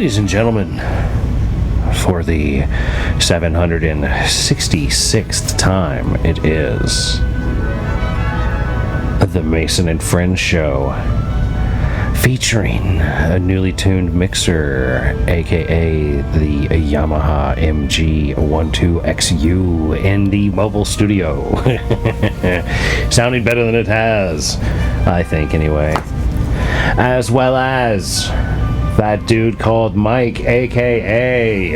Ladies and gentlemen, for the 766th time, it is the Mason and Friends Show, featuring a newly tuned mixer, aka the Yamaha MG12XU in the mobile studio. Sounding better than it has, I think, anyway. As well as that dude called Mike, aka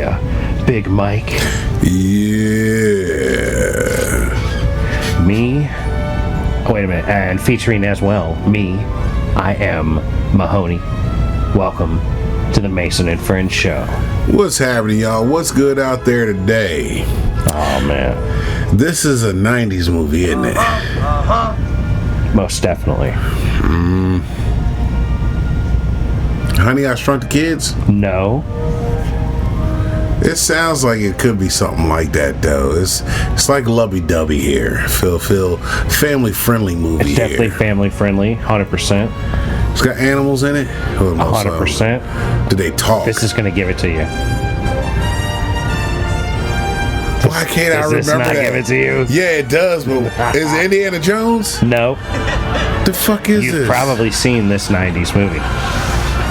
Big Mike. Yeah. Me. Oh, wait a minute. And featuring as well, me. I am Mahoney. Welcome to the Mason and Friends Show. What's happening, y'all? What's good out there today? Oh, man. This is a 90s movie, isn't it? Most definitely. Honey, I Shrunk the Kids? No. It sounds like it could be something like that, though. It's like lovey-dovey here. Feel family-friendly movie. It's definitely family-friendly, 100%. It's got animals in it? 100%. Do they talk? This is going to give it to you. Why can't I remember Does this not that? give it to you? Yeah, it does, but is it Indiana Jones? No. The fuck is You've this? probably seen this 90s movie.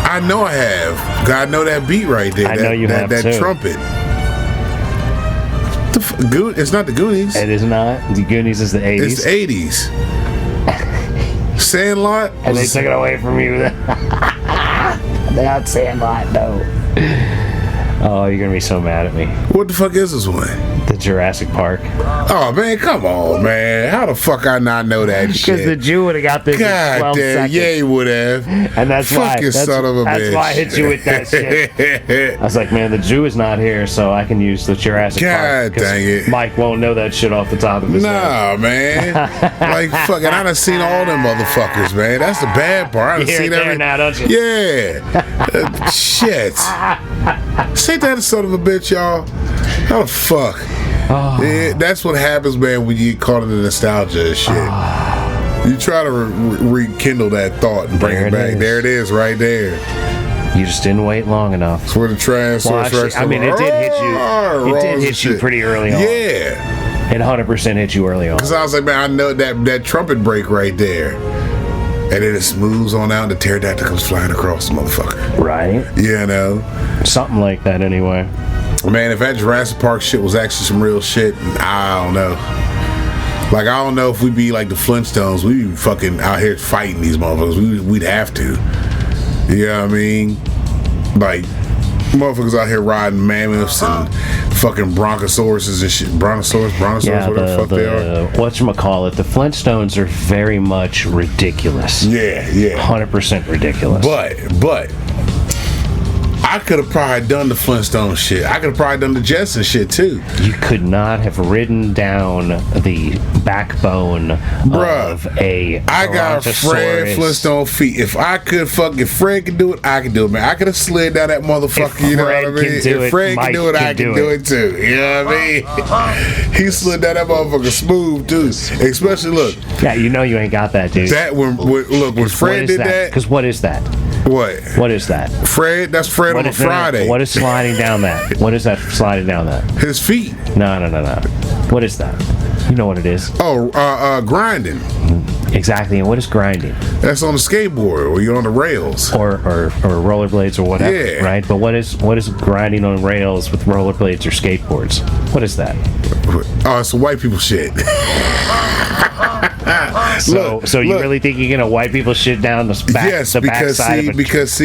I know I have. I know that beat right there. I know you have, that too. trumpet. It's not the Goonies. It is not. The Goonies is the 80s. It's the 80s. Sandlot? And they took it away from you. Not Sandlot, no. Oh, you're going to be so mad at me. What the fuck is this one? The Jurassic Park. Oh, man, come on, man. How the fuck I not know that shit? Because the Jew would have got this in 12 God damn, seconds. yeah, he would have. And that's why. Fucking son of a bitch. That's why I hit you with that shit. I was like, man, the Jew is not here, so I can use the Jurassic Park. God dang it. Mike won't know that shit off the top of his head. Nah, man. Like, fucking, I done seen all them motherfuckers, man. That's the bad part. I done You hear seen it there now, don't you? Yeah. Shit. Say that son of a bitch, y'all. How the fuck? Oh. Yeah, that's what happens, man, when you get caught in the nostalgia and shit. You try to rekindle that thought and bring There it it back. is. There it is, right there. You just didn't wait long enough. It's where the Tyrannosaurus Rex. I mean, it did hit you. It did hit you pretty early on. Yeah. It 100% hit you early on. Because I was like, man, I know that trumpet break right there. And then it smooths on out and the pterodactyl comes flying across the motherfucker. Right? You know? Something like that anyway. Man, if that Jurassic Park shit was actually some real shit, I don't know. Like, I don't know if we'd be like the Flintstones. We'd be fucking out here fighting these motherfuckers. We'd have to. You know what I mean? Like, motherfuckers out here riding mammoths and fucking brontosauruses and shit. Brontosaurus, Yeah, whatever the fuck they are. Whatchamacallit, the Flintstones are very much ridiculous. Yeah, yeah. 100% ridiculous. But I could have probably done the Flintstone shit. I could have probably done the Jetson shit too. You could not have ridden down the backbone of a I got Fred Brontosaurus. Flintstone feet. If Fred can do it, I can do it, man. I could have slid down that motherfucker. If You know Fred what I mean? can do If it, Fred Mike can do it, I can do it too. You know what I mean? He slid down that motherfucker smooth too. Especially look. Yeah, you know you ain't got that, dude. That when Fred did that. Because what is that? What is that? Fred, that's Fred on a Friday. What is sliding down that? What is that sliding down that? His feet. No. What is that? You know what it is. Oh, grinding. Exactly. And what is grinding? That's on the skateboard or you're on the rails. Or rollerblades or whatever. Yeah. Right? But what is grinding on rails with rollerblades or skateboards? What is that? Oh, it's some white people shit. So you really think you're gonna white people shit down the back? Yes, the because backside because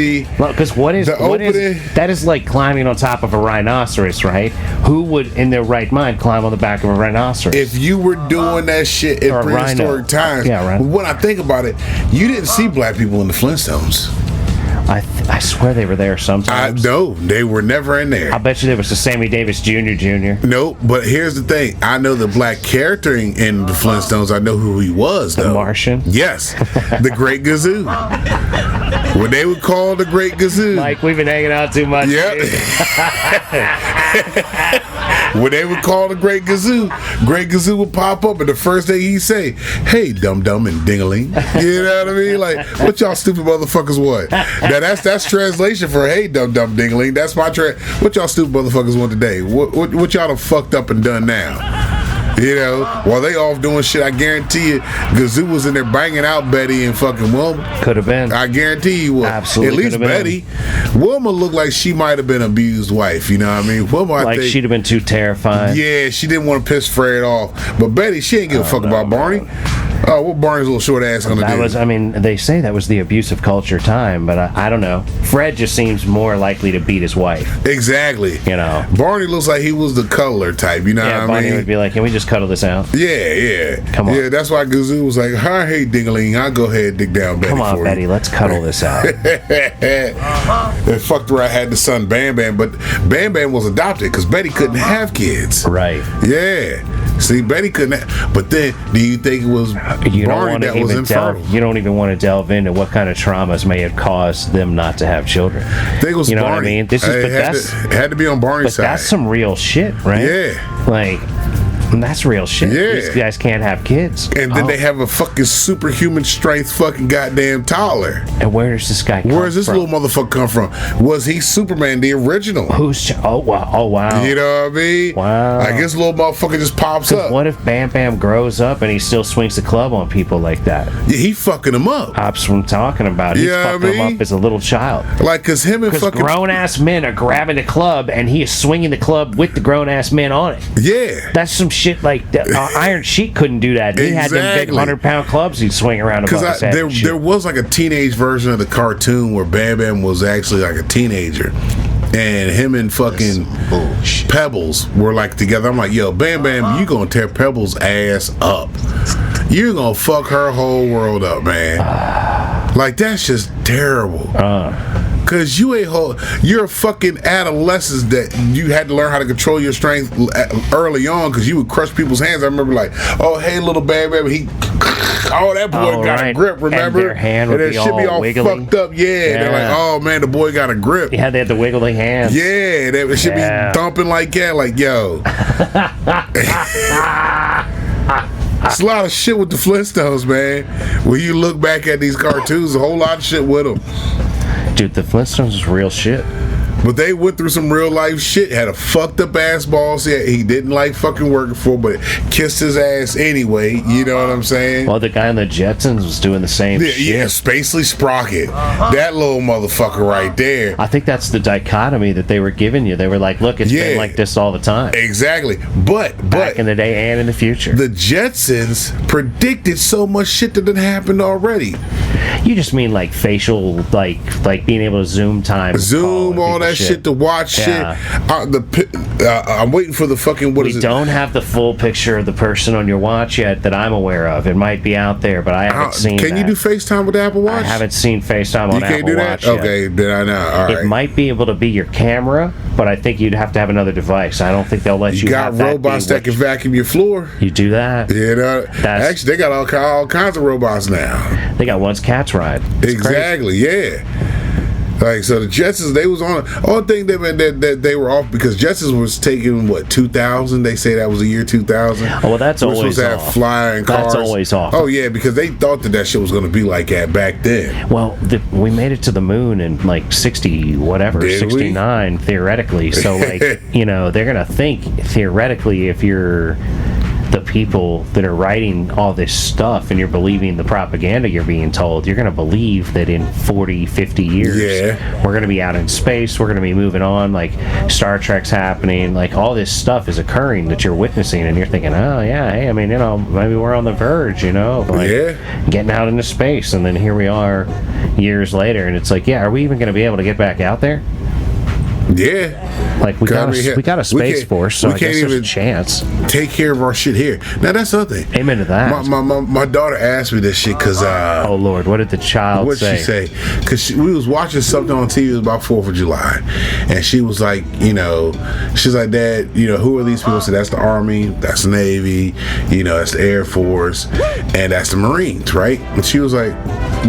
what is that is like climbing on top of a rhinoceros, right? Who would in their right mind climb on the back of a rhinoceros? if you were doing that shit in Or a prehistoric rhino. times, Yeah, right. when I think about it, you didn't see black people in the Flintstones. I swear they were there sometimes. No, they were never in there. I bet you there was a Sammy Davis Jr. Nope, but here's the thing. I know the black character in the Flintstones. I know who he was, though. The Martian? Yes. The Great Gazoo. What they would call the Great Gazoo. Mike, we've been hanging out too much. Yep. when they would call the Great Gazoo would pop up, and the first thing he'd say, "Hey, dum dum and dingaling." You know what I mean? Like, what y'all stupid motherfuckers want? Now that's translation for "Hey, dum dum dingaling." That's my what y'all stupid motherfuckers want today? What y'all done fucked up and done now? You know, while they off doing shit, I guarantee you, Gazoo was in there banging out Betty and fucking Wilma. Could have been. I guarantee you was. Absolutely. At least Betty. Wilma looked like she might have been an abused wife. You know what I mean? Wilma, I think, she'd have been too terrified. Yeah, she didn't want to piss Fred off. But Betty, she ain't give a fuck about Barney. Oh, what Barney's little short ass gonna do? They say that was the abusive culture time, but I don't know. Fred just seems more likely to beat his wife. Exactly. You know, Barney looks like he was the cuddler type. You know what I mean? Barney would be like, "Can we just cuddle this out?" Yeah. Come on. Yeah, that's why Gazoo was like, "I hate Dingaling. I'll go ahead and dig down Betty." Come on, for Betty, you. let's cuddle this out. And fucked around, had the son Bam Bam, but Bam Bam was adopted because Betty couldn't have kids. Right. Yeah. See, Betty couldn't have, but then do you think it was Barney that was infertile? You don't even want to delve into what kind of traumas may have caused them not to have children. I think it was you know Barney. What I mean? This is, it had to be on Barney's side. That's some real shit, right? Yeah. Like, that's real shit. Yeah. These guys can't have kids. And then they have a fucking superhuman strength fucking goddamn toddler. And where does this guy come from? Where's this little motherfucker come from? Was he Superman, the original? Oh, wow. You know what I mean? Wow. I guess little motherfucker just pops up. What if Bam Bam grows up and he still swings the club on people like that? Yeah, he fucking him up. That's what I'm talking about. He's fucking him up as a little child. Like, cause him and fucking grown-ass men are grabbing the club and he is swinging the club with the grown-ass men on it. Yeah. That's some shit like Iron Sheik couldn't do that. He had them big 100-pound clubs he'd swing around above his head. There was like a teenage version of the cartoon where Bam Bam was actually like a teenager. And him and fucking Pebbles were like together. I'm like, yo, Bam Bam, you gonna tear Pebbles' ass up. You're gonna fuck her whole world up, man. Like, that's just terrible. Cause you're a fucking adolescent that you had to learn how to control your strength early on, cause you would crush people's hands. I remember like, oh hey little Bam Bam, that boy got a grip, remember? And their hand would be all wiggly. Fucked up, They're like, oh man, the boy got a grip. Yeah, they had the wiggly hands. Yeah, they should be thumping like that, like yo. It's a lot of shit with the Flintstones, man. When you look back at these cartoons, a whole lot of shit with them. Dude, the Flintstones is real shit. But they went through some real life shit. Had a fucked up ass boss he didn't like fucking working for, but kissed his ass anyway. You know what I'm saying? Well, the guy in the Jetsons was doing the same shit. Yeah, Spacely Sprocket. That little motherfucker right there. I think that's the dichotomy that they were giving you. They were like, look, it's been like this all the time. Exactly. But back in the day and in the future. The Jetsons predicted so much shit that had happened already. You just mean like facial, like being able to zoom time. Zoom, all that shit to watch shit. I'm waiting for the fucking, we don't have the full picture of the person on your watch yet that I'm aware of. It might be out there, but I haven't seen Can you do FaceTime with the Apple Watch? I haven't seen FaceTime on Apple Watch. You can't do that? Okay, then I know. All right. It might be able to be your camera, but I think you'd have to have another device. I don't think they'll let you got robots that can vacuum your floor. You do that. You know, actually, they got all kinds of robots now. They got Once Cats Ride. Exactly, yeah. Like, so the Jetsons, they was on. Only thing that they were off because Jetsons was taking 2000. They say that was the year 2000. Oh well, that's always off. Have flying cars. That's always off. Oh yeah, because they thought that shit was going to be like that back then. Well, we made it to the moon in like 69 theoretically. So like they're gonna think theoretically if you're the people that are writing all this stuff and you're believing the propaganda you're being told, you're going to believe that in 40, 50 years we're going to be out in space, we're going to be moving on, like Star Trek's happening, like all this stuff is occurring that you're witnessing and you're thinking, oh yeah, hey, I mean, maybe we're on the verge, of like getting out into space, and then here we are years later and it's like, yeah, are we even going to be able to get back out there? Yeah. Like we got a space force, so I guess there's a chance. Take care of our shit here. Now that's the other thing. Amen to that. My daughter asked me this shit because oh Lord, what did the child say? What'd she say? Because we was watching something on TV. It was about 4th of July, and she was like, she's like, Dad, who are these people? I said, that's the Army, that's the Navy, that's the Air Force, and that's the Marines, right? And she was like,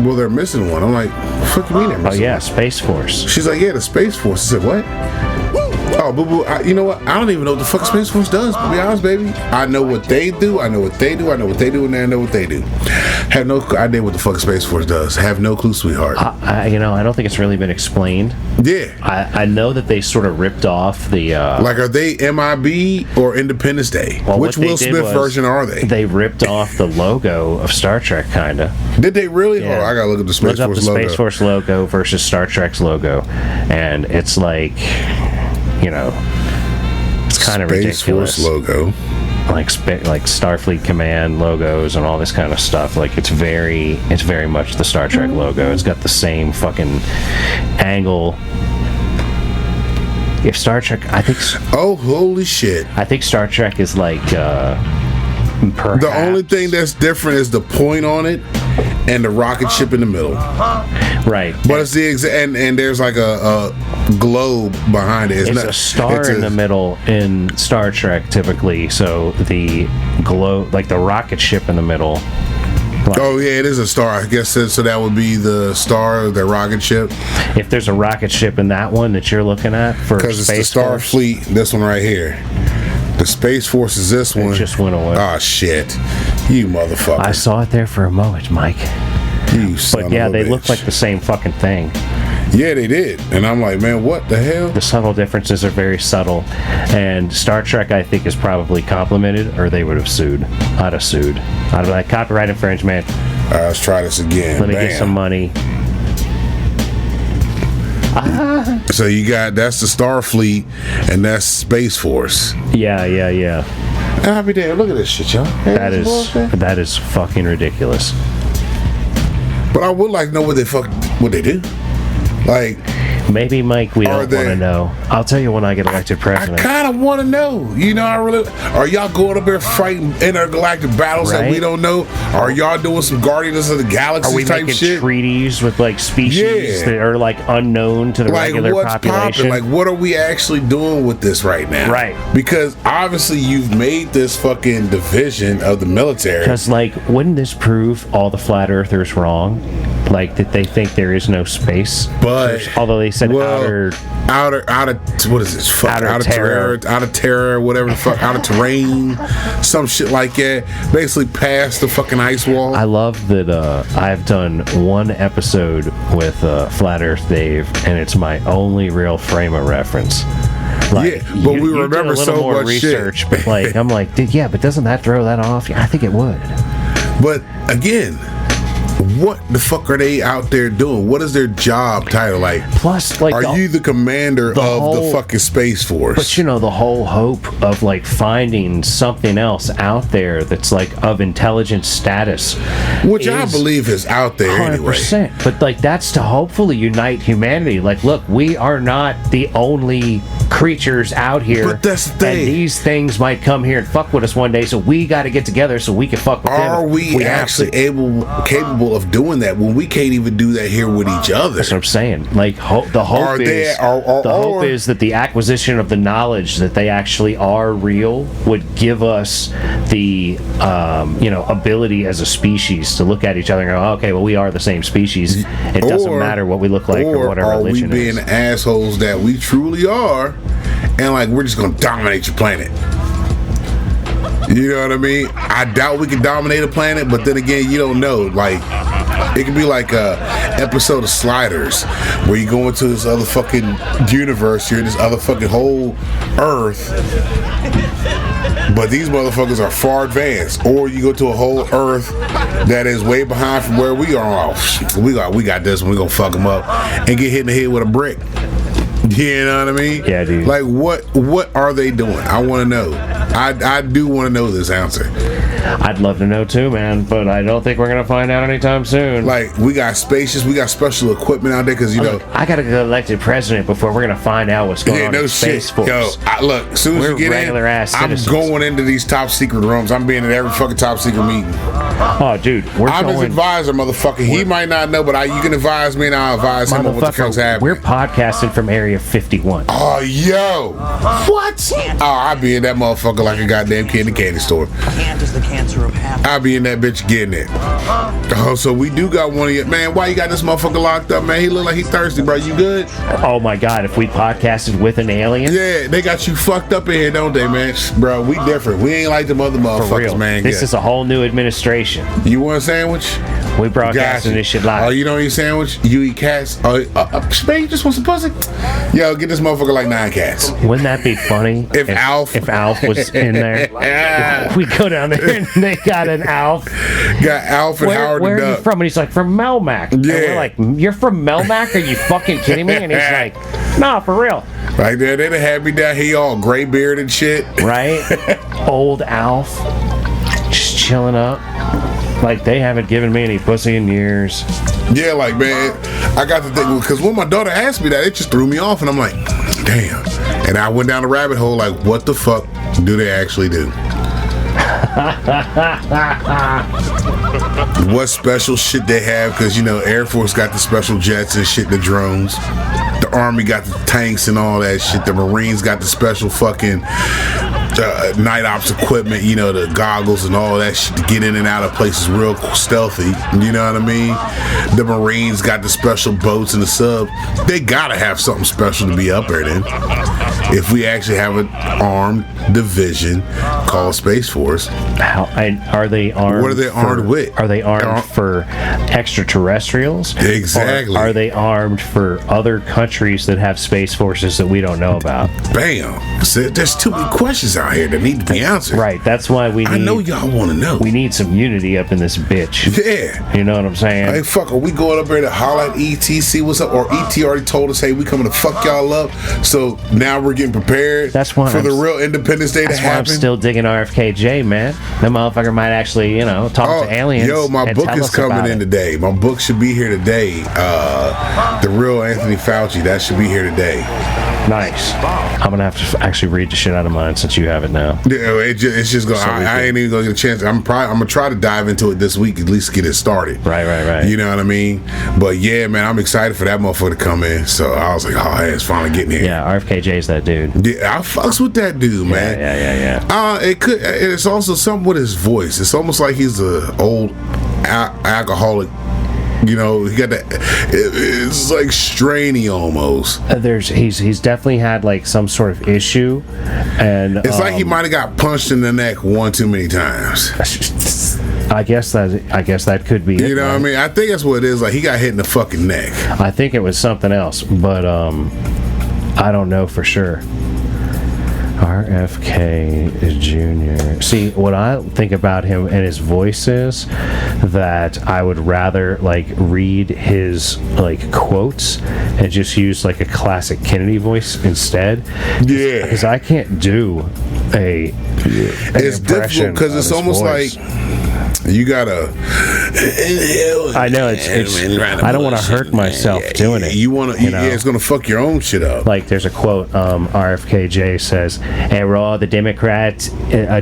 well, they're missing one. I'm like, what the fuck you mean they're missing one? Space Force. She's like, yeah, the Space Force. I said, what? Oh, boo boo. You know what? I don't even know what the fuck Space Force does, to be honest, baby. I know what they do. I know what they do. I know what they do, and I know what they do. Have no idea what the fuck Space Force does. Have no clue, sweetheart. I don't think it's really been explained. Yeah. I know that they sort of ripped off the... like, are they MIB or Independence Day? Well, which Will Smith version are they? They ripped off the logo of Star Trek, kind of. Did they really? Yeah. Oh, I gotta look at the Space Force logo. Space Force logo versus Star Trek's logo. And it's like, it's kind of ridiculous. Space Force logo. Like Starfleet Command logos and all this kind of stuff. Like it's very much the Star Trek logo. It's got the same fucking angle. If Star Trek, I think. Oh, holy shit! I think Star Trek is like. Perhaps. The only thing that's different is the point on it and the rocket ship in the middle. Right. But it's the and there's like a globe behind it. It's a star in the middle in Star Trek typically. So the globe, like the rocket ship in the middle. Oh yeah, it is a star. I guess so. That would be the star, the rocket ship. If there's a rocket ship in that one that you're looking at for because it's the Starfleet. This one right here. The Space Force is this one. It just went away. Oh shit, you motherfucker! I saw it there for a moment, Mike. You son But yeah, of a they bitch. look like the same fucking thing. Yeah, they did, and I'm like, man, what the hell? The subtle differences are very subtle, and Star Trek, I think, is probably complimented, or they would have sued. I'd have sued. I'd be like, copyright infringement. Let's try this again. Let me Bam. get some money. So you got that's the Starfleet, and that's Space Force. Yeah. I'll be there. Look at this shit, y'all. That is fucking ridiculous. But I would like to know what they do. Like, maybe, Mike, we don't want they- to know. I'll tell you when I get elected I president. kind of want to know. I really. Are y'all going up there fighting intergalactic battles that Right? we don't know? Are y'all doing some Guardians of the Galaxy Are we type making shit? treaties with like species Yeah. that are like unknown to the Like regular what's population? popping? Like what are we actually doing with this right now? Right. Because obviously you've made this fucking division of the military. Because like, wouldn't this prove all the flat earthers wrong? Like that they think there is no space. But although they said outer what is this? Fuck, Outer out of terror. terror, whatever the fuck, out of terrain, some shit like that. Basically past the fucking ice wall. I love that I've done one episode with Flat Earth Dave, and it's my only real frame of reference. Like, yeah, but we you remember did a little so more much research, shit. but like I'm like, but doesn't that throw that off? Yeah, I think it would. But again, what the fuck are they out there doing? What is their job title? Like, Plus, like, are you the commander of the fucking Space Force? But the whole hope of like finding something else out there that's like of intelligent status, which I believe is out there 100%. anyway. But like that's to hopefully unite humanity. Like, look, we are not the only creatures out here. But that's the thing. And these things might come here and fuck with us one day, so we got to get together so we can fuck with them. Are we actually capable of doing that when we can't even do that here with each other? That's what I'm saying. Like, the hope is that the acquisition of the knowledge that they actually are real would give us the ability as a species to look at each other and go, okay, well, we are the same species. It doesn't matter what we look like or what our religion is. Are we being assholes that we truly are, and like we're just gonna dominate your planet? You know what I mean? I doubt we can dominate a planet, but then again, you don't know. Like, it could be like a episode of Sliders where you go into this other fucking universe, you're in this other fucking whole Earth, but these motherfuckers are far advanced. Or you go to a whole Earth that is way behind from where we are. Oh, we got this one. We gonna fuck them up and get hit in the head with a brick. You know what I mean? Yeah, dude. Like, what are they doing? I want to know. I do want to know this answer. I'd love to know too, man, but I don't think we're gonna find out anytime soon. Like, we got spacious, we got special equipment out there because I gotta get elected president before we're gonna find out what's going on in Space Force. Yo, look, as soon as We're you get regular in, ass I'm citizens. going into these top secret rooms. I'm being in every fucking top secret meeting. Oh, dude, I'm his advisor, motherfucker. He might not know, but you can advise me and I'll advise him on what the fuck's happening. We're podcasting from Area 51. Oh, yo. What? Oh, I'll be in that motherfucker like a goddamn kid in a candy store. Can't is the cancer of habit. I'll be in that bitch getting it. Oh, so we do got one of you. Man, why you got this motherfucker locked up, man? He look like he thirsty, bro. You good? Oh my God, if we podcasted with an alien? Yeah, they got you fucked up in here, don't they, man? Bro, we different. We ain't like them other motherfuckers, For real. man. This is a whole new administration. You want a sandwich? We broadcasting this shit live. Oh, you don't eat sandwich? You eat cats? Oh, man, you just want some pussy? Yo, get this motherfucker like 9 cats. Wouldn't that be funny? If Alf was in there. We go down there and they got an Alf. Got Alf and Howard where the are you Duck. from? And he's like, from Melmac. And Yeah. we're like, you're from Melmac? Are you fucking kidding me? And he's like, nah, for real. Right there, they done had me down here all gray beard and shit. Right? Old Alf. Just chilling up. Like, they haven't given me any pussy in years. Yeah, like, man, I got to think, because when my daughter asked me that, it just threw me off, and I'm like, damn. And I went down the rabbit hole, like, what the fuck do they actually do? What special shit they have? Because, you know, Air Force got the special jets and shit, the drones. The Army got the tanks and all that shit. The Marines got the special fucking night ops equipment, you know, the goggles and all that shit to get in and out of places real stealthy. You know what I mean? The Marines got the special boats and the sub. They gotta have something special to be up there then. If we actually have an armed division called Space Force. Are they armed? What are they armed with? Are they armed for extraterrestrials? Exactly. Or are they armed for other countries that have space forces that we don't know about? Bam. So there's too many questions out here that need to be answered. Right. That's why we need. I know y'all want to know. We need some unity up in this bitch. Yeah. You know what I'm saying? Hey, fuck, are we going up there to holler at ET, see what's up? Or ET already told us, hey, we coming to fuck y'all up. So now we're getting prepared That's why for the real Independence Day to That's why I'm happen. still digging RFKJ, man. That motherfucker might actually, you know, talk to aliens. Yo, my and book tell is us coming about in it. today. My book should be here today. The real Anthony Fauci, that should be here today. Nice. I'm gonna have to actually read the shit out of mine since you have it now. Yeah, it's just going. So I ain't even gonna get a chance. I'm gonna try to dive into it this week, at least get it started. Right. You know what I mean? But yeah, man, I'm excited for that motherfucker to come in. So I was like, oh, hey, it's finally getting here. Yeah, RFKJ's that dude. Yeah, I fucks with that dude, man. Yeah. It's also something with his voice. It's almost like he's a old alcoholic. You know, he got that. It's like strainy almost. He's definitely had like some sort of issue, and It's like he might have got punched in the neck one too many times. I guess that could be. You know what I mean? I think that's what it is. Like he got hit in the fucking neck. I think it was something else, but I don't know for sure. RFK Jr. See, what I think about him and his voice is that I would rather like read his like quotes and just use like a classic Kennedy voice instead. Yeah, because I can't do an it's difficult because it's almost voice. like you gotta inhale. I know it's I don't want to hurt myself doing it. You want to, yeah, it's gonna fuck your own shit up. Like there's a quote, RFKJ says, "Hey, Raw, the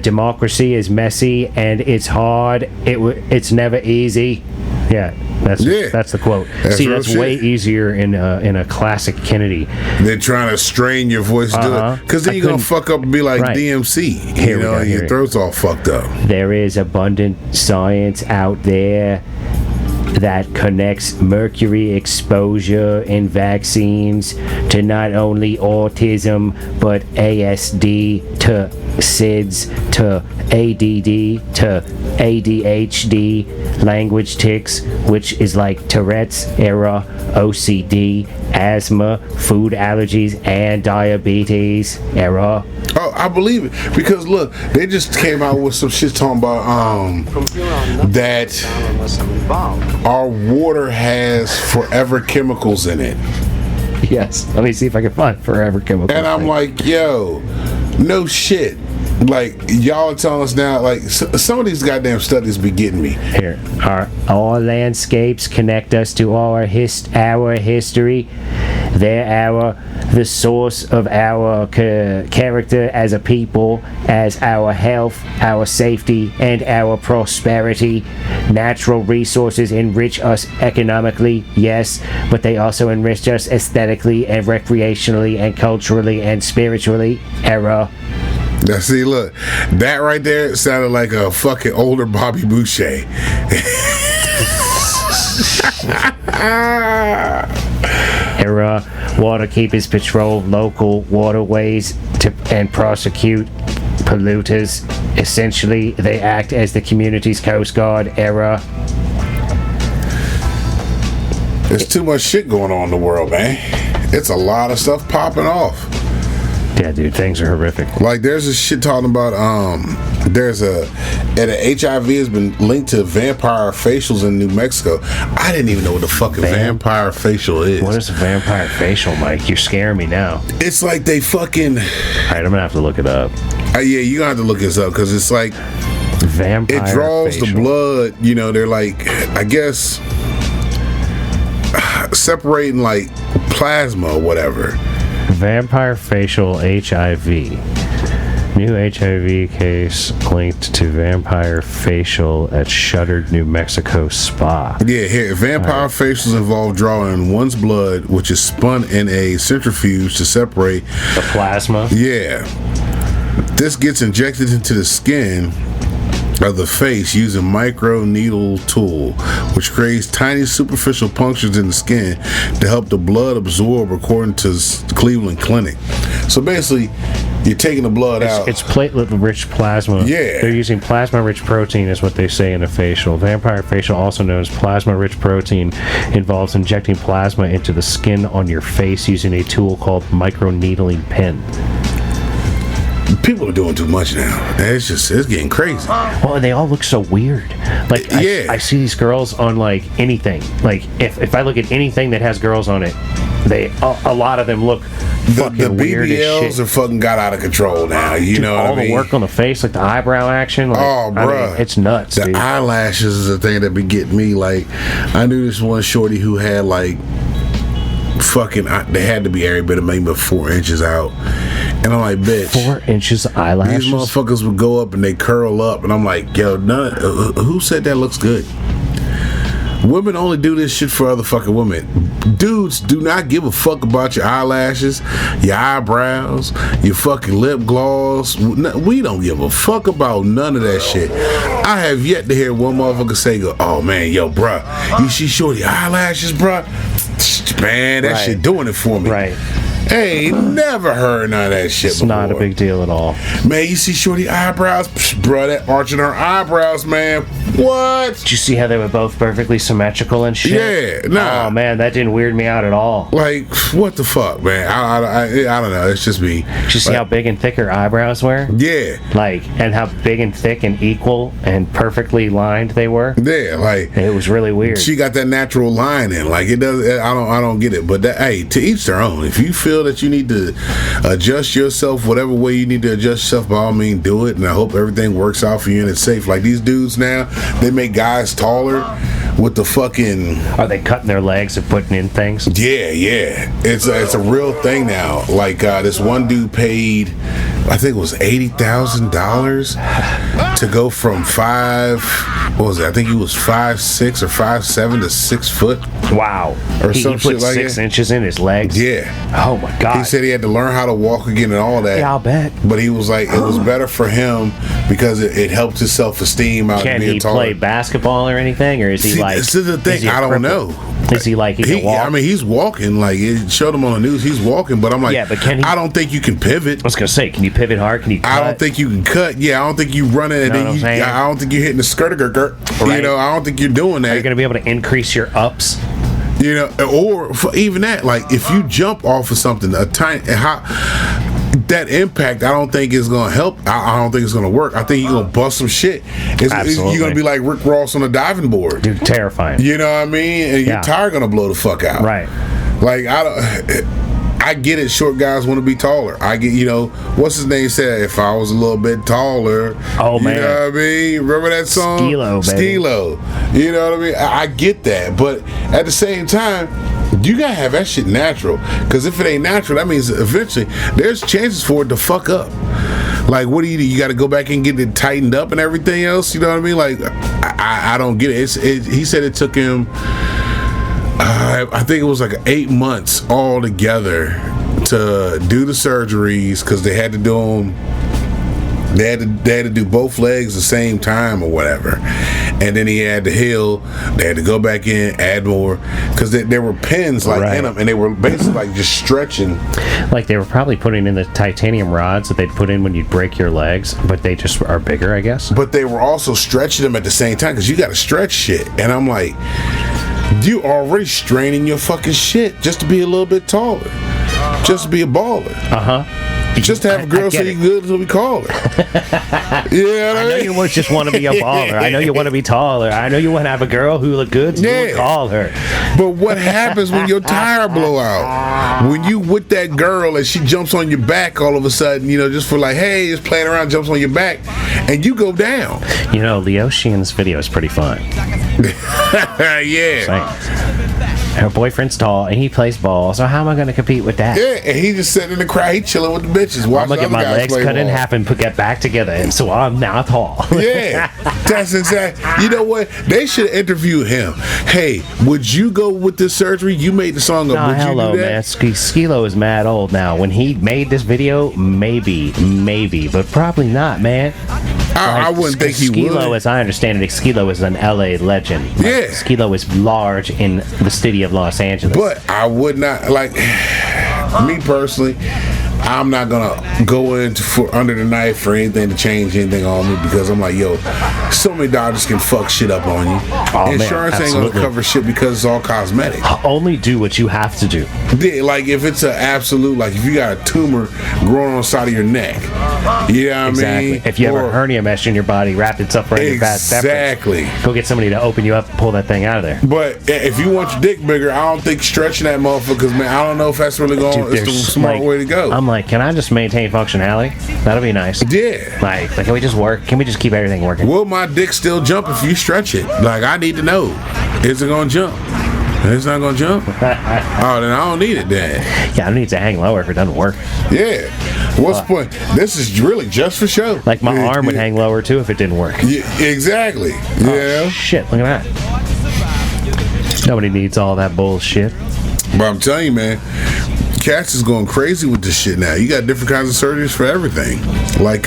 democracy is messy and it's hard. It's never easy." Yeah, that's the quote. That's way easier in a classic Kennedy. They're trying to strain your voice to it, because then you're gonna fuck up and be like DMC. You know, your throat's all fucked up. There is abundant science out there that connects mercury exposure in vaccines to not only autism but ASD to SIDS to ADD to ADHD, language tics, which is like Tourette's era, OCD, asthma, food allergies, and diabetes era. Oh, I believe it, because look, they just came out with some shit talking about that our water has forever chemicals in it. Yes, let me see if I can find forever chemicals. And I'm like, yo, no shit. Like, y'all are telling us now, like, some of these goddamn studies be getting me. Here, all landscapes connect us to our history. They're the source of our character as a people, as our health, our safety, and our prosperity. Natural resources enrich us economically, yes, but they also enrich us aesthetically and recreationally and culturally and spiritually. Now, see, look, that right there sounded like a fucking older Bobby Boucher. Era waterkeepers patrol local waterways and prosecute polluters. Essentially, they act as the community's coast guard. Era. There's too much shit going on in the world, man. It's a lot of stuff popping off. Yeah, dude, things are horrific. Like, there's a shit talking about, and HIV has been linked to vampire facials in New Mexico. I didn't even know what the fucking vampire facial is. What is a vampire facial, Mike? You're scaring me now. It's like they fucking... Alright, I'm gonna have to look it up. Yeah, you're gonna have to look this up, because it's like... Vampire It draws facial. the blood, you know, they're like, I guess, separating like plasma or whatever. Vampire facial HIV. New HIV case linked to vampire facial at shuttered New Mexico spa. Yeah, here, vampire facials involve drawing one's blood, which is spun in a centrifuge to separate The plasma. Yeah. This gets injected into the skin of the face using micro needle tool, which creates tiny superficial punctures in the skin to help the blood absorb, according to Cleveland Clinic. So basically, you're taking the blood out. It's platelet-rich plasma. Yeah. They're using plasma-rich protein is what they say in a facial. Vampire facial, also known as plasma-rich protein, involves injecting plasma into the skin on your face using a tool called microneedling pen. People are doing too much now. It's getting crazy. Well, and they all look so weird. Like, Yeah. I see these girls on, like, anything. Like, if I look at anything that has girls on it, a lot of them look fucking The weird as BBLs shit. have fucking got out of control now. You know what all I mean? the work on the face, like the eyebrow action. Like, Oh, I mean, bruh. it's nuts, The dude. eyelashes is the thing that be getting me. Like, I knew this one shorty who had like fucking, they had to be every bit of maybe 4 inches out. And I'm like, bitch. 4 inches of eyelashes. These motherfuckers would go up and they curl up. And I'm like, yo, who said that looks good? Women only do this shit for other fucking women. Dudes do not give a fuck about your eyelashes, your eyebrows, your fucking lip gloss. We don't give a fuck about none of that shit. I have yet to hear one motherfucker say, oh man, yo, bruh, you see shorty eyelashes, bruh? Man, that shit doing it for me. Right. Hey, never heard none of that shit It's before. not a big deal at all. Man, you see shorty eyebrows? Psh, bruh, that arching her eyebrows, man. What? Did you see how they were both perfectly symmetrical and shit? Yeah, nah. Oh man, that didn't weird me out at all. Like, what the fuck, man? I don't know. It's just me. Did you see how big and thick her eyebrows were? Yeah. Like, and how big and thick and equal and perfectly lined they were? Yeah, like, It was really weird. she got that natural line in. Like, it does. I don't get it. But that, hey, to each their own. If you feel that you need to adjust yourself, whatever way you need to adjust yourself, by all means, do it. And I hope everything works out for you and it's safe. Like these dudes now, they make guys taller with the fucking. Are they cutting their legs and putting in things? Yeah. It's a real thing now. Like this one dude paid, I think it was $80,000 to go from what was it? I think he was 5'6" or 5'7" to 6 foot. Wow. Or he some put shit like 6 that. inches in his legs? Yeah. Oh my god. He said he had to learn how to walk again and all that. Yeah, I'll bet. But he was like, it was better for him because it helped his self-esteem out. Can being he taller. play basketball or anything? Or is he See, like... this is the thing. is he a I don't cripple? know. Is he like he can walk? I mean, he's walking. Like, it showed him on the news. He's walking. But I'm like, Yeah, but can he- I don't think you can pivot. I was going to say, can you pivot hard? Can you cut? I don't think you can cut. Yeah, I don't think you run it. And Know what then I'm saying? I don't think you're hitting the skirt. Right. You know, I don't think you're doing Are you that. going to be able to increase your ups? You know, or for even that, like if you jump off of something, that impact, I don't think is gonna help. I don't think it's gonna work. I think you're gonna bust some shit. Absolutely. You're gonna be like Rick Ross on a diving board. Dude, terrifying. You know what I mean? And your Yeah. tire gonna blow the fuck out. Right. Like I get it. Short guys want to be taller. I get, what's his name said, if I was a little bit taller. Oh, man. You know what I mean? Remember that song? Skee-Lo, baby. Skee-Lo. You know what I mean? I get that. But at the same time, you gotta have that shit natural. Because if it ain't natural, that means eventually there's chances for it to fuck up. Like, what do? You got to go back and get it tightened up and everything else. You know what I mean? Like, I don't get it. He said it took him, I think it was like 8 months all together to do the surgeries because they had to do them They had to do both legs the same time or whatever, and then he had to heal. They had to go back in, add more, because there were pins like in them, and they were basically like just stretching. Like they were probably putting in the titanium rods that they'd put in when you'd break your legs, but they just are bigger, I guess. But they were also stretching them at the same time, because you got to stretch shit, and I'm like, you already straining your fucking shit just to be a little bit taller, just to be a baller. Just to have a girl say you good until we call her. Yeah, I know you just want to be a baller. I know you want to be taller. I know you want to have a girl who look good, so you would call her. But what happens when your tire blow out? When you with that girl and she jumps on your back all of a sudden, just for like, hey, just playing around, jumps on your back, and you go down. Leo Sheehan's video is pretty fun. Yeah. Her boyfriend's tall and he plays ball, so how am I going to compete with that? Yeah, and he just sitting in the crowd, he chilling with the bitches. I'm going to get my legs cut in half and get back together, and so I'm now tall. Yeah, that's exactly. You know what? They should interview him. Hey, would you go with this surgery? You made the song up. No, would hello, you do that? man. Skilo is mad old now. When he made this video, maybe, but probably not, man. I wouldn't think he would. Skilo, as I understand it, Skilo is an LA legend. Yeah. Skilo is large in the city of Los Angeles. But I would not, like, me personally, I'm not gonna go into for under the knife for anything to change anything on me, because I'm like, yo, so many doctors can fuck shit up on you. Insurance ain't gonna cover shit because it's all cosmetic. Only do what you have to do. Yeah, like if it's an absolute, like if you got a tumor growing on the side of your neck, you know what I mean? If you have a hernia mesh in your body wrapped itself around your fat exactly. Go get somebody to open you up and pull that thing out of there. But if you want your dick bigger, I don't think stretching that motherfucker, because man, I don't know if that's really it's the smart way to go. I'm like, can I just maintain functionality? That'll be nice. Yeah. Like can we just work? Can we just keep everything working? Will my dick still jump if you stretch it? Like, I need to know. Is it gonna jump? It's not gonna jump? Oh, then I don't need it then. Yeah, I don't need to hang lower if it doesn't work. Yeah. What's the point? This is really just for show. Like my arm would hang lower too if it didn't work. Yeah, exactly. Oh, shit, look at that. Nobody needs all that bullshit. But I'm telling you, man, cats is going crazy with this shit now. You got different kinds of surgeries for everything. Like,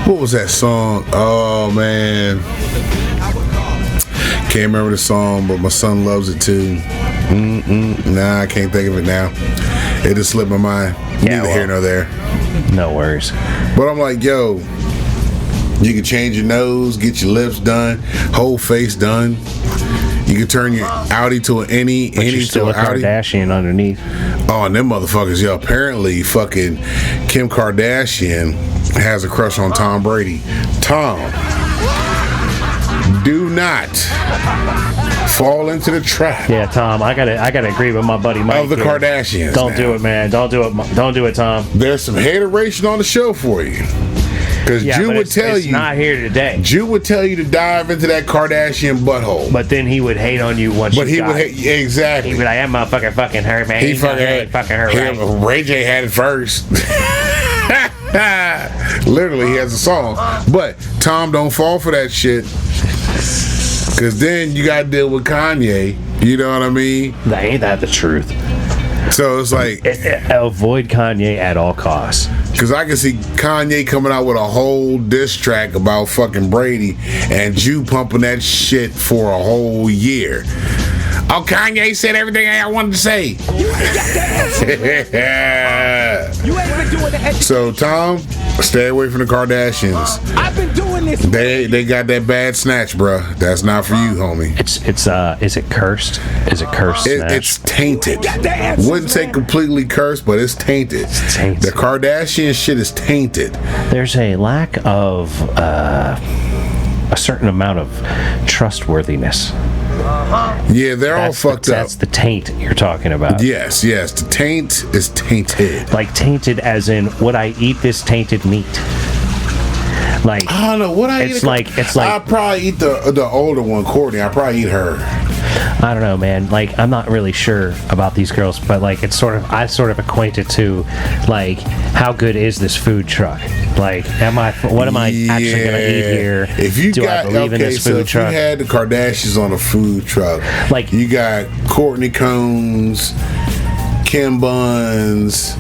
what was that song? Oh, man. Can't remember the song, but my son loves it too. Nah, I can't think of it now. It just slipped my mind. Neither here nor there. No worries. But I'm like, yo, you can change your nose, get your lips done, whole face done. You can turn your Audi to an Innie to an Audi. Kardashian underneath. Oh, and them motherfuckers, yo. Apparently, fucking Kim Kardashian has a crush on Tom Brady. Tom, do not fall into the trap. Yeah, Tom, I gotta agree with my buddy Mike. Of the Kardashians. Don't do it, man. Don't do it. Don't do it, Tom. There's some hateration on the show for you. Because Jew would tell you. Not here today. Jew would tell you to dive into that Kardashian butthole. But then he would hate on you once. But he would hate, exactly. He'd be like, that motherfucker fucking her, man. He fucking her. Right? Ray J had it first. Literally, he has a song. But Tom, don't fall for that shit. Because then you got to deal with Kanye. You know what I mean? Ain't that the truth? So it's like, avoid Kanye at all costs. Because I can see Kanye coming out with a whole diss track about fucking Brady, and Jew pumping that shit for a whole year. Oh, Kanye said everything I wanted to say. So, Tom, stay away from the Kardashians. I've been doing this. They got that bad snatch, bruh. That's not for you, homie. Is it cursed? Is it cursed? It's tainted. Wouldn't say completely cursed, but it's tainted. It's tainted. The Kardashian shit is tainted. There's a lack of a certain amount of trustworthiness. Yeah, they're all fucked up. That's the taint you're talking about. Yes. The taint is tainted. Like tainted as in, would I eat this tainted meat? Like, I don't know what I eat. It's like I probably eat the older one, Courtney. I probably eat her. I don't know, man. Like, I'm not really sure about these girls, but like, I sort of equate it to, like, how good is this food truck? Like, what am I actually gonna eat here? If you I believe in this food truck? If you had the Kardashians on a food truck, like, you got Courtney Combs, Kim Buns,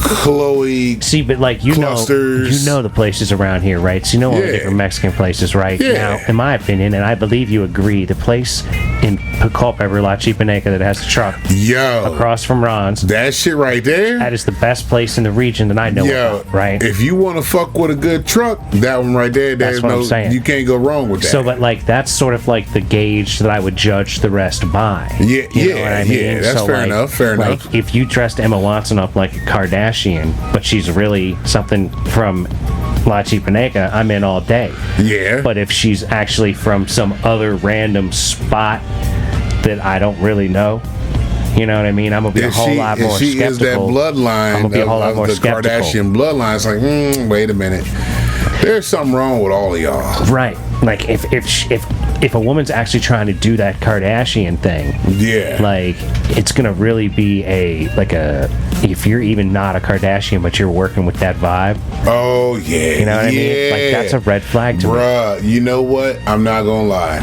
Chloe. See, but like Clusters. you know the places around here, right? So you know all the Yeah. different Mexican places, right? Yeah. Now, in my opinion, and I believe you agree, the place in Culpeper, La Chipaneca, that has the truck Yo. across from Ron's, That shit right there. that is the best place in the region that I know Yo, about, right? If you want to fuck with a good truck, that one right there, That's there's what no, I'm saying. you can't go wrong with that. So, but like that's sort of like the gauge that I would judge the rest by. Yeah, You know what I mean? yeah, that's fair enough, fair like, enough. if you dressed Emma Watson up like a Kardashian, but she's really something from La Chipaneca, I'm in all day. Yeah. But if she's actually from some other random spot that I don't really know, you know what I mean? I'm gonna be a whole lot more she skeptical. is that bloodline I'm gonna be a whole lot of more the skeptical. Kardashian bloodline. It's like, wait a minute. There's something wrong with all of y'all. Right. Like if a woman's actually trying to do that Kardashian thing, Yeah. like it's gonna really be if you're even not a Kardashian but you're working with that vibe, Oh, yeah. you know what I mean? Like that's a red flag to me. Bruh, you know what? I'm not gonna lie.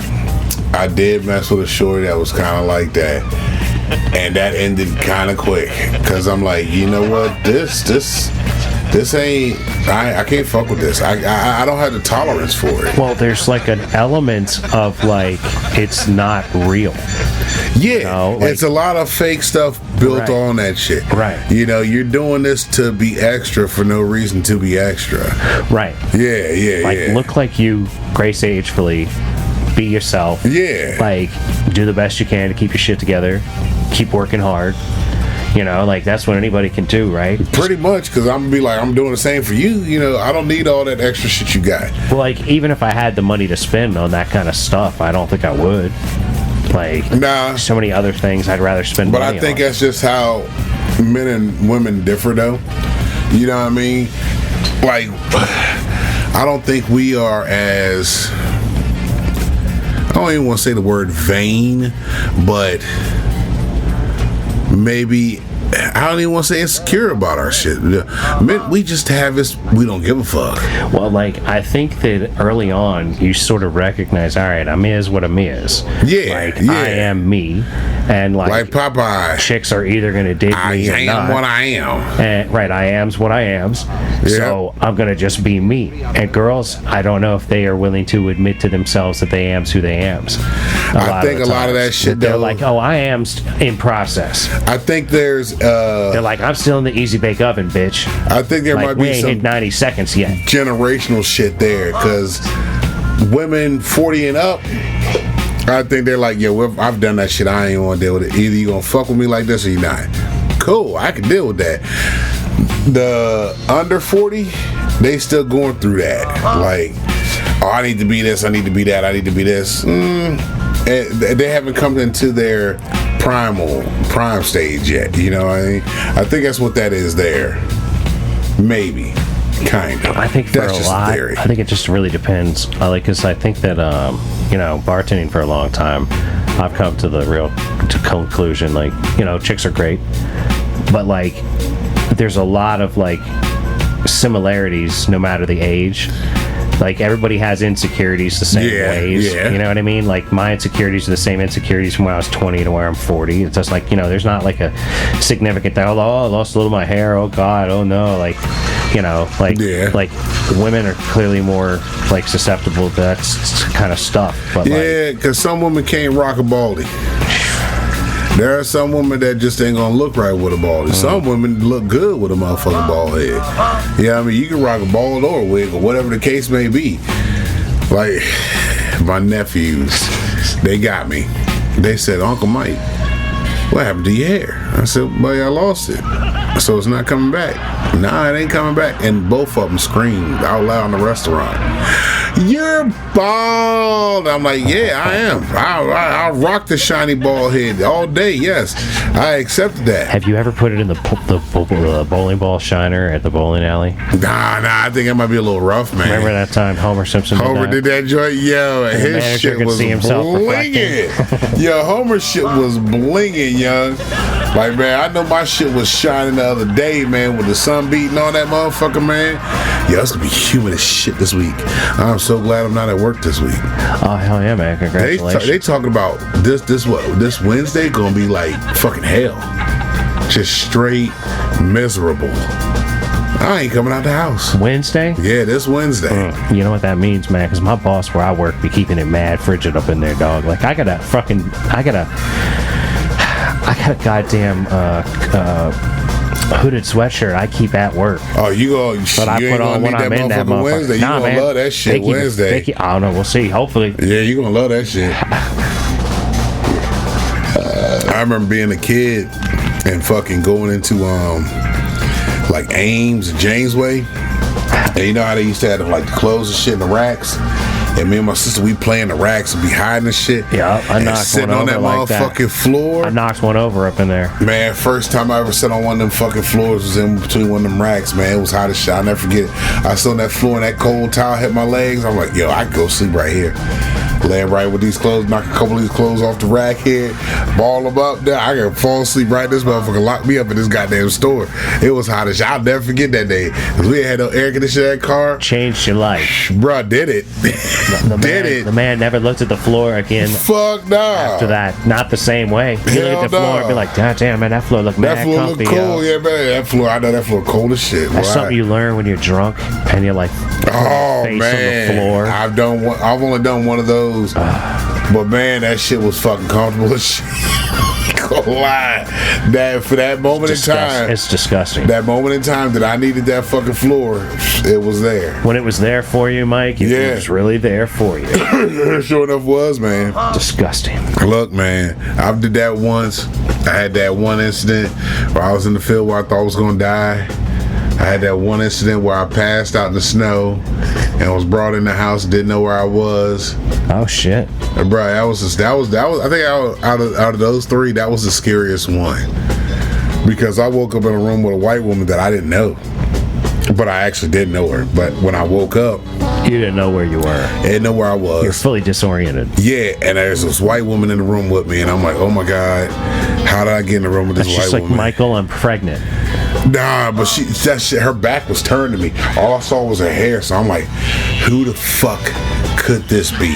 I did mess with a shorty that was kind of like that. And that ended kind of quick. Because I'm like, you know what? This ain't, I can't fuck with this. I don't have the tolerance for it. Well, there's like an element of like it's not real. Yeah, know, like- it's a lot of fake stuff built Right. on that shit. Right. You know, you're doing this to be extra for no reason to be extra. Right. Yeah, Like yeah. look like you, Grace Agefully, be yourself. Yeah. Like do the best you can to keep your shit together. Keep working hard. You know, like that's what anybody can do, right? Pretty much, because I'm gonna be like, I'm doing the same for you. You know, I don't need all that extra shit you got. Well, like even if I had the money to spend on that kind of stuff, I don't think I would. Like Nah. so many other things I'd rather spend But money I think on. that's just how men and women differ, though. You know what I mean? Like, I don't think we are as, I don't even want to say the word vain, but maybe, I don't even want to say insecure about our shit. Men, we just have this, we don't give a fuck. Well, like I think that early on you sort of recognize, all right, I'm is what I'm is. Yeah, Like yeah. I am me, and Like Popeye, chicks are either gonna dig I me or am not. what I am. And, right, I am's what I am's. So I'm gonna just be me. And girls, I don't know if they are willing to admit to themselves that they am's who they am's. I think a lot of that shit, They're though, like, oh, I am's in process. I think there's, They're like, I'm still in the easy bake oven, bitch. I think there Like might we be ain't some hit 90 seconds yet. generational shit there, because women 40 and up, I think they're like, yo, I've done that shit, I ain't want to deal with it. Either you gonna fuck with me like this or you not. Cool, I can deal with that. The under 40, they still going through that. Like, oh, I need to be this, I need to be that, I need to be this. They haven't come into their prime stage yet. You know what I mean? I think that's what that is there. Maybe. Kind of. I think for that's a just lot, theory. I think it just really depends. Because I think that, you know, bartending for a long time, I've come to the real conclusion, like, you know, chicks are great, but like, there's a lot of like similarities no matter the age. Like everybody has insecurities the same ways. yeah. You know what I mean? Like my insecurities are the same insecurities from when I was 20 to where I'm 40. It's just like, you know, there's not like a significant thing. Oh, I lost a little of my hair. Oh God. Oh no. Like, you know, like like women are clearly more like susceptible to that kind of stuff. But Yeah, because some women can't rock a baldy. There are some women that just ain't gonna look right with a baldy. Some women look good with a motherfucking bald head. Yeah, I mean, you can rock a bald or a wig or whatever the case may be. Like, my nephews, they got me. They said, Uncle Mike, what happened to your hair? I said, buddy, I lost it. So it's not coming back. Nah, it ain't coming back. And both of them screamed out loud in the restaurant, you're bald. I'm like, yeah, I am. I'll rock the shiny bald head all day. Yes, I accepted that. have you ever put it in the bowling ball shiner at the bowling alley? Nah, I think that might be a little rough, man. Remember that time Homer Simpson Homer did did that joint? Yo, the his manager shit could was see himself blinging. Yo, Homer shit was blinging, young. Like, man, I know my shit was shining the other day, man, with the sun beating on that motherfucker, man. Yo, it's gonna be humid as shit this week. I'm so glad I'm not at work this week. Oh hell yeah, man! Congratulations. They talking about this Wednesday gonna be like fucking hell. Just straight miserable. I ain't coming out the house. Wednesday? Yeah, this Wednesday. You know what that means, man? Because my boss where I work be keeping it mad frigid up in there, dog. Like, I got a goddamn hooded sweatshirt I keep at work. Oh, you go? But I put on when I'm in that motherfucker. Wednesday. You gonna love that shit Wednesday. I don't know. We'll see. Hopefully. Yeah, you gonna love that shit. I remember being a kid and fucking going into like Ames and Jamesway, and you know how they used to have like the clothes and shit in the racks. And me and my sister, we play in the racks and be hiding and shit. Yeah, I knocked sitting one on that over like motherfucking that. floor. I knocked one over up in there. Man, first time I ever sat on one of them fucking floors was in between one of them racks, man. It was hot as shit. I'll never forget it. I stood on that floor and that cold towel hit my legs. I'm like, yo, I could go sleep right here. Laying right with these clothes, knock a couple of these clothes off the rack here, ball them up there. I can fall asleep right. This motherfucker locked me up in this goddamn store. It was hot as shit. I'll never forget that day. Cause we had no air conditioner in that car. Changed your life. Bruh, did it. The man never looked at the floor again. Fuck no. After that, not the same way. You look at the floor and be like, God damn, man, that floor look mad comfy. That floor look cool, yeah, man. That floor, I know that floor cold as shit. That's something you learn when you're drunk and you're like, face man, on the floor. I've only done one of those. But man, that shit was fucking comfortable as shit. Gonna lie. That for that moment in time, it's disgusting. That moment in time that I needed that fucking floor, it was there. When it was there for you, Mike, it was really there for you. Sure enough was, man. Disgusting. Look, man, I did that once. I had that one incident where I was in the field where I thought I was gonna die. I had that one incident where I passed out in the snow and was brought in the house, didn't know where I was. Oh shit. And bro, that was I think out of those three, that was the scariest one. Because I woke up in a room with a white woman that I didn't know. But I actually did know her. But when I woke up, you didn't know where you were. I didn't know where I was. You're fully disoriented. Yeah, and there's this white woman in the room with me, and I'm like, oh my God, how did I get in the room with this white woman? She's like, Michael, I'm pregnant. Nah, but that shit, her back was turned to me. All I saw was her hair, so I'm like, who the fuck could this be?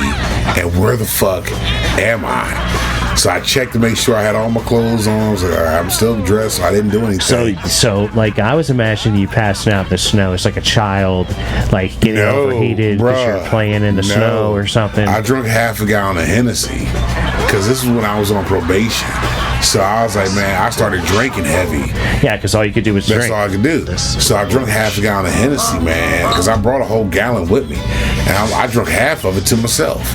And where the fuck am I? So I checked to make sure I had all my clothes on. I was like, all right, I'm still dressed, so I didn't do anything. So like, I was imagining you passing out in the snow. It's like a child, like getting overheated because you're playing in the snow or something. I drank half a gallon of Hennessy because this is when I was on probation. So I was like, man, I started drinking heavy. Yeah, because all you could do was drink. That's all I could do. So I drank half a gallon of Hennessy, man, because I brought a whole gallon with me. And I drank half of it to myself.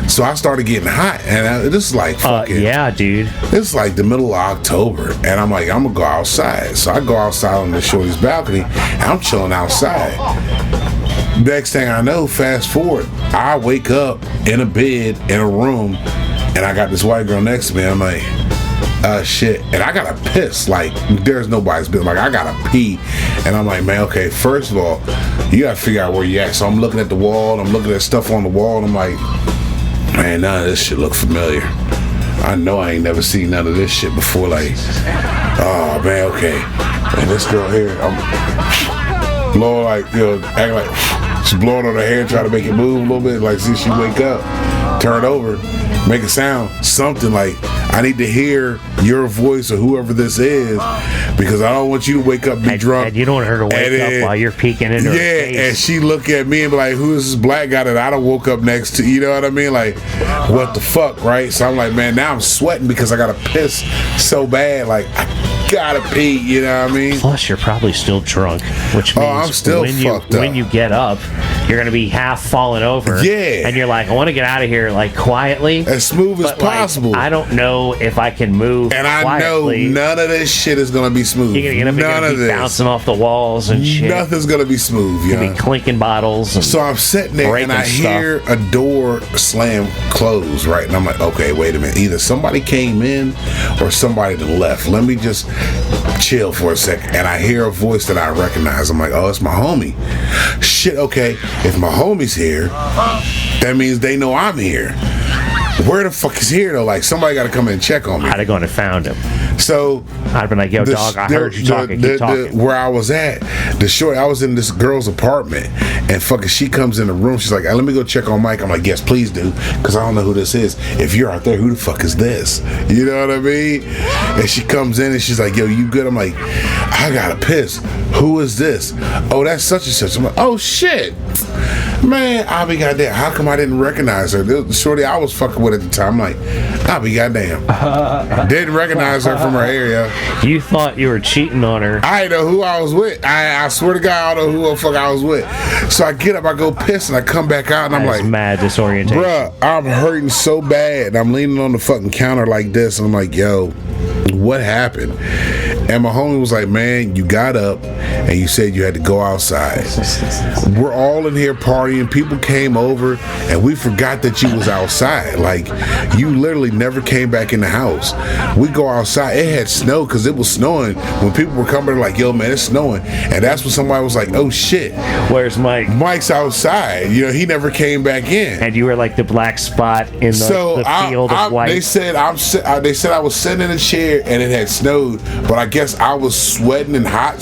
So I started getting hot. And this is like fucking... yeah, dude. It's like the middle of October. And I'm like, I'm going to go outside. So I go outside on the shorty's balcony. And I'm chilling outside. Next thing I know, fast forward, I wake up in a bed, in a room, and I got this white girl next to me. I'm like... shit, and I gotta piss. Like, there's nobody's business. Like, I gotta pee, and I'm like, man, okay. First of all, you gotta figure out where you at. So I'm looking at the wall. I'm looking at stuff on the wall, and I'm like, man, none of this shit look familiar. I know I ain't never seen none of this shit before. Like, oh man, okay. And this girl here, I'm blowing like, acting like she's blowing on her hair, trying to make it move a little bit. Like, see, she wake up, turn over, make a sound, something like. I need to hear your voice or whoever this is because I don't want you to wake up and be drunk. And you don't want her to wake up while you're peeking in her face. And she look at me and be like, who is this black guy that I done woke up next to? You know what I mean? Like, what the fuck, right? So I'm like, man, now I'm sweating because I gotta piss so bad. Like, I gotta pee, you know what I mean? Plus, you're probably still drunk, which means I'm still fucked up. When you get up, you're gonna be half falling over. Yeah. And you're like, I want to get out of here like quietly, as smooth as possible. Like, I don't know if I can move. And I quietly. know none of this shit is gonna be smooth. You're gonna be bouncing off the walls and shit. Nothing's gonna be smooth. You're gonna be clinking bottles. And so I'm sitting there and I hear a door slam close, right? And I'm like, okay, wait a minute. Either somebody came in or somebody that left. Let me just chill for a second. And I hear a voice that I recognize. I'm like, oh, it's my homie. Shit, okay. If my homie's here, that means they know I'm here. Where the fuck is here though? Like, somebody got to come in and check on me. I'd have gone and found him. So I'd been like, yo, dog, I heard you talking. Keep talking. Where I was at, I was in this girl's apartment, and fucking she comes in the room. She's like, hey, let me go check on Mike. I'm like, yes, please do, because I don't know who this is. If you're out there, who the fuck is this? You know what I mean? And she comes in and she's like, yo, you good? I'm like, I gotta piss. Who is this? Oh, that's such and such. I'm like, oh shit. Man, I'll be goddamn. How come I didn't recognize her? The shorty I was fucking with at the time. I'm like, I'll be goddamn. Didn't recognize her from her area. You thought you were cheating on her. I didn't know who I was with. I swear to God, I don't know who the fuck I was with. So I get up, I go piss, and I come back out, and I'm like, mad disorientation. bruh, I'm hurting so bad. And I'm leaning on the fucking counter like this, and I'm like, yo, what happened? And my homie was like, man, you got up and you said you had to go outside. We're all in here partying. People came over and we forgot that you was outside. Like, you literally never came back in the house. We go outside. It had snow because it was snowing. When people were coming, like, yo, man, it's snowing. And that's when somebody was like, oh, shit. Where's Mike? Mike's outside. You know, he never came back in. And you were like the black spot in the field of white. They said I was sitting in a chair and it had snowed, but I guess I was sweating and hot.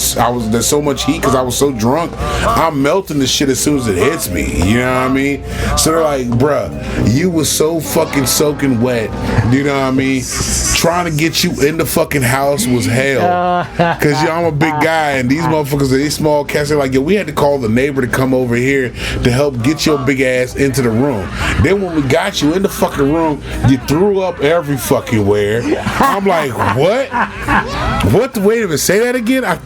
There's so much heat because I was so drunk. I'm melting this shit as soon as it hits me. You know what I mean? So they're like, bruh, you was so fucking soaking wet. You know what I mean? Trying to get you in the fucking house was hell. Because I'm a big guy and these motherfuckers, these small cats, they're like, yo, we had to call the neighbor to come over here to help get your big ass into the room. Then when we got you in the fucking room, you threw up every fucking where. I'm like, what? What? Wait a minute, say that again? I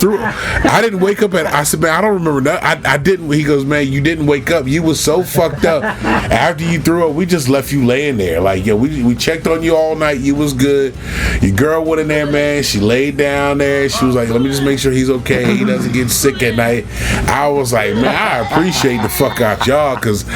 didn't wake up I said, man, I don't remember that. I didn't. He goes, man, you didn't wake up. You was so fucked up. After you threw up, we just left you laying there. Like, yo, we checked on you all night. You was good. Your girl went in there, man. She laid down there. She was like, let me just make sure he's okay. He doesn't get sick at night. I was like, man, I appreciate the fuck out y'all, because,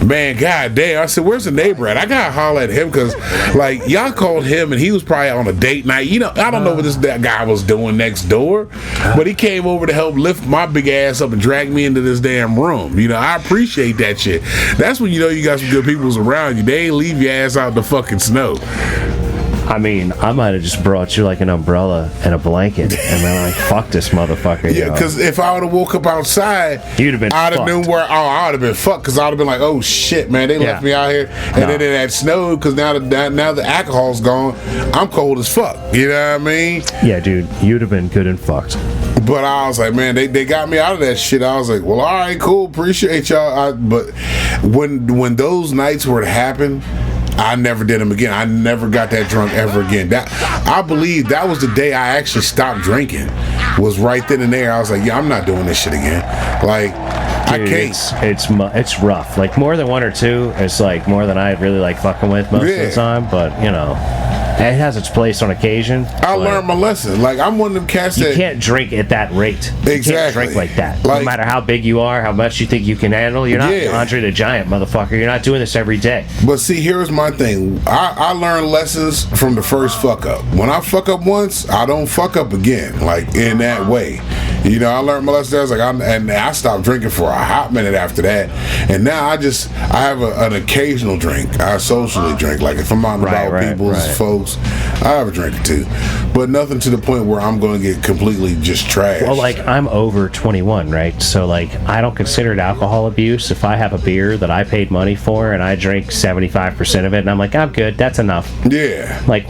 man, goddamn. I said, where's the neighbor at? I gotta holler at him, because, like, y'all called him and he was probably on a date night. You know, I don't know what that guy was doing next door, but he came over to help lift my big ass up and drag me into this damn room. You know, I appreciate that shit. That's when you know you got some good peoples around you. They ain't leave your ass out in the fucking snow. I mean, I might have just brought you like an umbrella and a blanket, and then like, fuck this motherfucker. Yeah, because if I would have woke up outside, you'd have been. I'd have known where. Oh, I would have been fucked, because I'd have been like, oh shit, man, they left me out here, and then it had snowed, because now the alcohol's gone. I'm cold as fuck. You know what I mean? Yeah, dude, you'd have been good and fucked. But I was like, man, they got me out of that shit. I was like, well, all right, cool, appreciate y'all. But when those nights were to happen, I never did them again. I never got that drunk ever again. That, I believe that was the day I actually stopped drinking. Was right then and there. I was like, yeah, I'm not doing this shit again. Like, dude, I can't. It's rough. Like, more than one or two, it's like more than I really like fucking with most of the time. But you know, it has its place on occasion. I learned my lesson. Like, I'm one of them cats that... You can't drink at that rate. Exactly. You can't drink like that. Like, no matter how big you are, how much you think you can handle, you're not Andre the Giant, motherfucker. You're not doing this every day. But see, here's my thing. I learned lessons from the first fuck up. When I fuck up once, I don't fuck up again. Like, in that way. You know, I learned my lesson. I was like, I stopped drinking for a hot minute after that. And now I have an occasional drink. I socially drink. Like, if I'm out and about with people's folks, I have a drink or two. But nothing to the point where I'm going to get completely just trashed. Well, like, I'm over 21, right? So, like, I don't consider it alcohol abuse if I have a beer that I paid money for and I drink 75% of it and I'm like, I'm good, that's enough. Yeah. Like,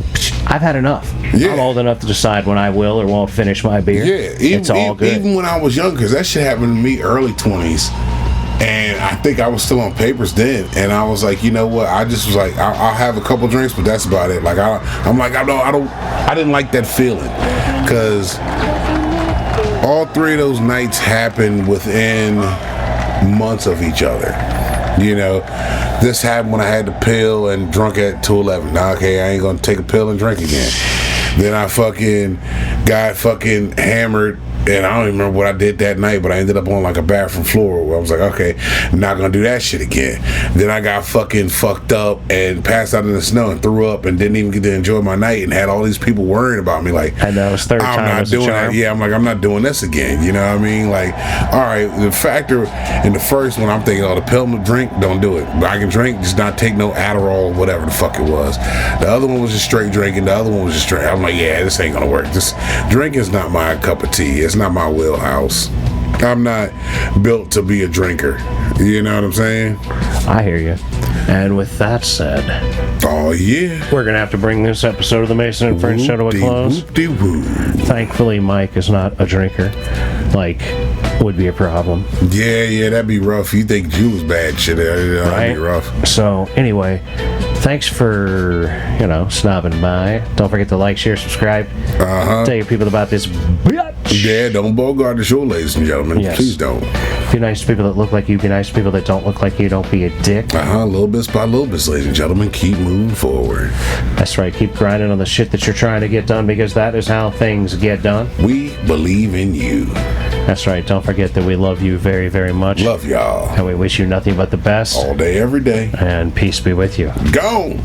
I've had enough. Yeah. I'm old enough to decide when I will or won't finish my beer. Yeah. It's all good. Even when I was young, because that shit happened to me early 20s. And I think I was still on papers then, and I was like, you know what? I just was like, I'll have a couple drinks, but that's about it. Like I didn't like that feeling, because all three of those nights happened within months of each other. You know, this happened when I had the pill and drunk at 2:11. Now, okay, I ain't gonna take a pill and drink again. Then I fucking got fucking hammered. And I don't even remember what I did that night, but I ended up on like a bathroom floor where I was like, okay, I'm not gonna do that shit again. Then I got fucking fucked up and passed out in the snow and threw up and didn't even get to enjoy my night and had all these people worrying about me. Like, and that was third time. I'm not doing that. Yeah, I'm like, I'm not doing this again. You know what I mean? Like, all right, the factor in the first one, I'm thinking, oh, the pill and the drink, don't do it. But I can drink, just not take no Adderall or whatever the fuck it was. The other one was just straight drinking. The other one was just straight. I'm like, yeah, this ain't gonna work. This drinking's not my cup of tea. It's not my wheelhouse. I'm not built to be a drinker. You know what I'm saying? I hear you. And with that said, Oh, yeah. We're going to have to bring this episode of the Mason and Friends show to a close. Whoop-de-woo. Thankfully, Mike is not a drinker. Like, would be a problem. Yeah, that'd be rough. You think Jew was bad shit. That'd be rough. So, anyway, thanks for, stopping by. Don't forget to like, share, subscribe. Tell your people about this bitch. Yeah, don't bogart the show, ladies and gentlemen. Yes. Please don't. Be nice to people that look like you. Be nice to people that don't look like you. Don't be a dick. Little bit by little bit, ladies and gentlemen. Keep moving forward. That's right. Keep grinding on the shit that you're trying to get done, because that is how things get done. We believe in you. That's right. Don't forget that we love you very, very much. Love y'all. And we wish you nothing but the best. All day, every day. And peace be with you. Go!